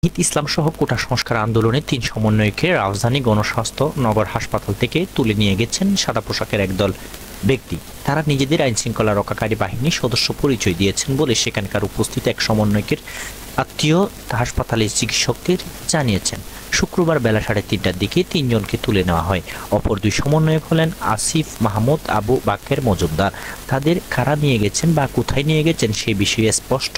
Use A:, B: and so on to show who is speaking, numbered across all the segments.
A: নাহিদ ইসলাম সহ কোটা সংস্কার আন্দোলনে ৩ সমন্বয়কে রাজধানী গণস্বাস্থ্য নগর হাসপাতাল থেকে তুলে নিয়ে গেছেন সাদা পোশাকের একদল ব্যক্তি। তারা নিজেদের আইনশৃঙ্খলা রক্ষাকারী বাহিনীর সদস্য পরিচয় দিয়েছেন বলে সেখানকার উপস্থিত এক সমন্বয়কের আত্মীয় হাসপাতালের চিকিৎসকদের জানিয়েছেন। শুক্রবার বেলা ৩:৩০টার দিকে ৩ জনকে তুলে নেওয়া হয়। অপর ২ সমন্বয়ক হলেন আসিফ মাহমুদ, আবু বাকের মজুমদার। তাদের কারা নিয়ে গেছেন বা কোথায় নিয়ে গেছেন সে বিষয়ে স্পষ্ট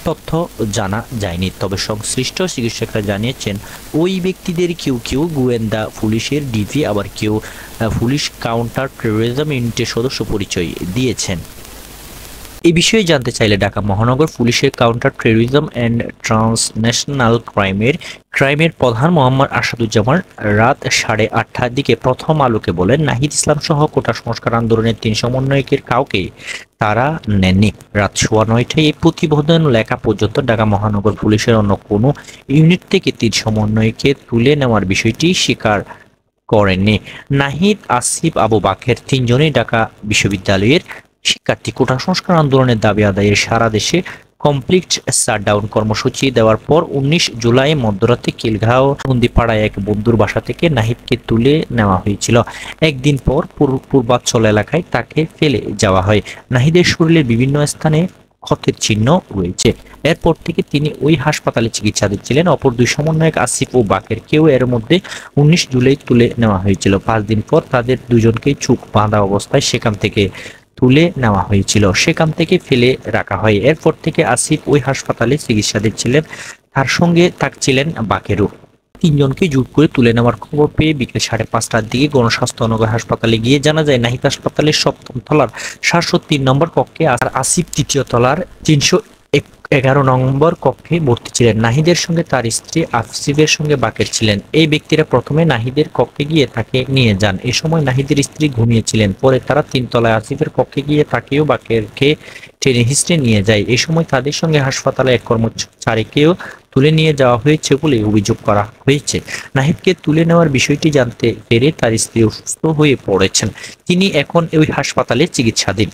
A: তথ্য জানা যায়নি। তবে সংশ্লিষ্ট চিকিৎসকরা জানিয়েছেন ওই ব্যক্তিদের কেউ কেউ গোয়েন্দা পুলিশের ডিবি, আবার কেউ পুলিশ কাউন্টার টেরোরিজম ইউনিটের সদস্য পরিচয় দিয়েছেন। এই বিষয়ে জানতে চাইলে ঢাকা মহানগর পুলিশের কাউন্টার টেরোরিজম অ্যান্ড ট্রান্সন্যাশনাল ক্রাইমের প্রধান মোহাম্মদ আসাদুজ্জামান রাত 8:30টার দিকে প্রথম আলোকে বলেন, নাহিদ ইসলাম সহ কোটা সংস্কার আন্দোলনের ৩ সমন্বয়কের কাউকে তারা নেননি। রাত 9:15টায় এই প্রতিবেদন লেখা পর্যন্ত ঢাকা মহানগর পুলিশের অন্য কোনো ইউনিট থেকে ৩ সমন্বয়কে তুলে নেওয়ার বিষয়টি স্বীকার করেননি। নাহিদ, আসিফ, আবু বাকের ৩ জনই ঢাকা বিশ্ববিদ্যালয়ের শিক্ষার্থী। কোটা সংস্কার আন্দোলনের দাবি আদায়ের সারা দেশে কমপ্লিট শাটডাউন কর্মসূচি দেওয়ার পর ১৯ জুলাই মধ্যরাতে খিলগাঁও নন্দীপাড়ায় এক বন্ধুর বাসা থেকে নাহিদকে তুলে নেওয়া হয়েছিল। একদিন পর পূর্বাঞ্চল এলাকায় তাকে ফেলে যাওয়া হয়। নাহিদের শরীরের বিভিন্ন স্থানে ক্ষতের চিহ্ন রয়েছে। এরপর থেকে তিনি ওই হাসপাতালে চিকিৎসাধীন ছিলেন। অপর ২ সমন্বয়ক আসিফ ও বাকের কেউ এর মধ্যে ১৯ জুলাই তুলে নেওয়া হয়েছিল। ৫ দিন পর তাদের দুজনকেই চোখ বাঁধা অবস্থায় সেখান থেকে তুলে নেওয়া হয়েছিল, সেখান থেকে ফেলে রাখা হয়। এরপর থেকে আসিফ ওই হাসপাতালে চিকিৎসাধীন ছিলেন, তার সঙ্গে থাকছিলেন বাকেরও। ৩ জনকে জোর করে তুলে নেওয়ার খবর পেয়ে বিকেল 5:30টার দিকে গণস্বাস্থ্য নগর হাসপাতালে গিয়ে জানা যায় নাহিদ হাসপাতালের ৭ম তলার ৭০৩ নম্বর কক্ষে আর আসিফ ৩য় তলার ৩১১ নম্বর কক্ষে ভর্তি ছিলেন। নাহিদের সঙ্গে তার স্ত্রী আসিফের সঙ্গে বাকের ছিলেন। এই ব্যক্তিরা প্রথমে নাহিদের কক্ষে গিয়ে তাকে নিয়ে যান। এ সময় নাহিদের স্ত্রী ঘুমিয়েছিলেন। পরে তারা ৩ তলায় আসিফের কক্ষে গিয়ে তাকেও বাকেরকে টেনে হিঁচড়ে নিয়ে যায়। এই সময় তাদের সঙ্গে হাসপাতালে এক কর্মচারীকেও তুলে নিয়ে যাওয়া হয়েছে বলে অভিযোগ করা হয়েছে। নাহিদকে তুলে নেওয়ার বিষয়টি জানতে পেরে তার স্ত্রী অসুস্থ হয়ে পড়েছেন। তিনি এখন ওই হাসপাতালে চিকিৎসাধীন।